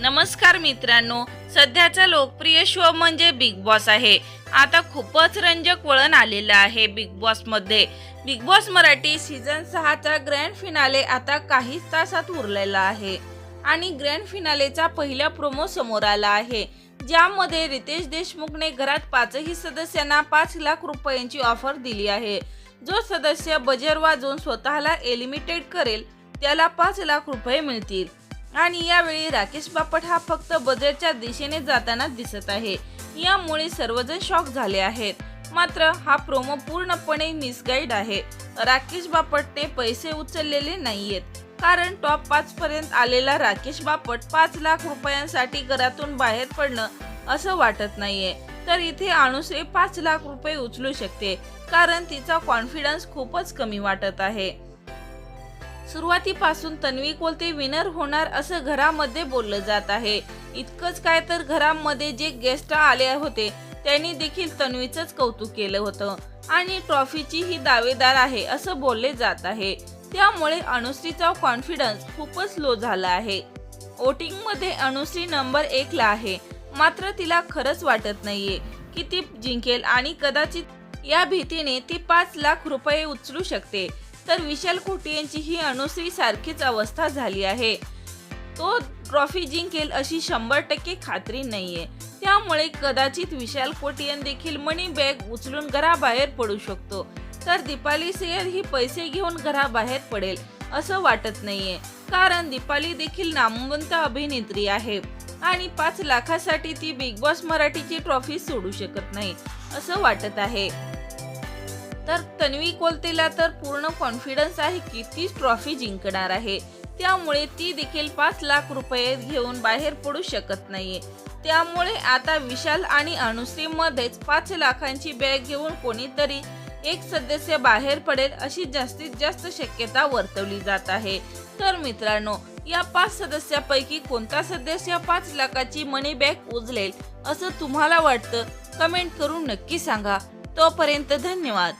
नमस्कार मित्रांनो, सध्याचा लोकप्रिय शो म्हणजे बिग बॉस आहे। आता खूपच रंजक वळण आलेलं आहे बिग बॉस मध्ये। बिग बॉस मराठी सीझन 6 चा ग्रँड फिनाले आता काहीच तासात उरलेला आहे आणि ग्रँड फिनालेचा पहिला प्रोमो समोर आला आहे, ज्यामध्ये रितेश देशमुखने घरात 5ही सदस्यांना 5 लाख रुपयांची ऑफर दिली आहे। जो सदस्य बजर वाजवून स्वतःला एलिमिनेट करेल त्याला 5 लाख रुपये मिळतील आणि यावेळी राकेश बापट हा फक्त बजेटच्या दिशेने जाताना दिसत आहे। यामुळे सर्वजण शॉक झाले आहेत। मात्र हा प्रोमो पूर्णपणे मिसगाईड आहे। राकेश बापटने पैसे उचललेले नाहीयेत, कारण टॉप 5 पर्यंत आलेला राकेश बापट 5 लाख रुपयांसाठी घरातून बाहेर पडणं असं वाटत नाहीये। तर इथे अनुश्री 5 लाख रुपये उचलू शकते, कारण तिचा कॉन्फिडन्स खूपच कमी वाटत आहे। सुरुवातीपासून तन्वी कोलते विनर होणार असं घरामध्ये बोललं जात आहे। इतकंच काय तर घरामध्ये जे गेस्ट आले होते त्यांनी देखील तन्वीचंच कौतुक केलं होतं आणि ट्रॉफीची ही दावेदार आहे असं बोलले जात आहे। त्यामुळे अनुश्रीचा कॉन्फिडन्स खूपच लो झाला आहे। वोटिंग मध्ये अनुश्री नंबर 1 ला आहे, मात्र तिला खरंच वाटत नाहीये की ती जिंकेल आणि कदाचित या भीतीने ती 5 लाख रुपये उचलू शकते। तर विशाल कोटी यांची ही अनुश्री सारखीच अवस्था झाली आहे। तो ट्रॉफी जिंकेल अशी 100% खात्री नाहीये। त्यामुळे कदाचित विशाल कोटियन देखील मनी बॅग उचलून घराबाहेर पडू शकतो। तर दीपाली सय्यद ही पैसे घेऊन घराबाहेर पडेल असं वाटत नाहीये, कारण दीपाली देखील नामवंत अभिनेत्री आहे आणि 5 लाखासाठी ती बिग बॉस मराठीची ट्रॉफी सोडू शकत नाही असं वाटत आहे। तर तन्वी कोलतेला तर पूर्ण कॉन्फिडन्स आहे की ती ट्रॉफी जिंकणार आहे। त्यामुळे ती देखील 5 लाख रुपये घेऊन बाहेर पडू शकत नाहीये। त्यामुळे आता विशाल आणि अनुश्री मध्येच 5 लाखांची बॅग घेऊन कोणीतरी एक सदस्य बाहेर पडेल अशी जास्तीत जास्त शक्यता वर्तवली जात आहे। तर मित्रांनो, या 5 सदस्यापैकी कोणता सदस्य 5 लाखाची मनी बॅग उचलेल असं तुम्हाला वाटतं? कमेंट करून नक्की सांगा। तोपर्यंत धन्यवाद।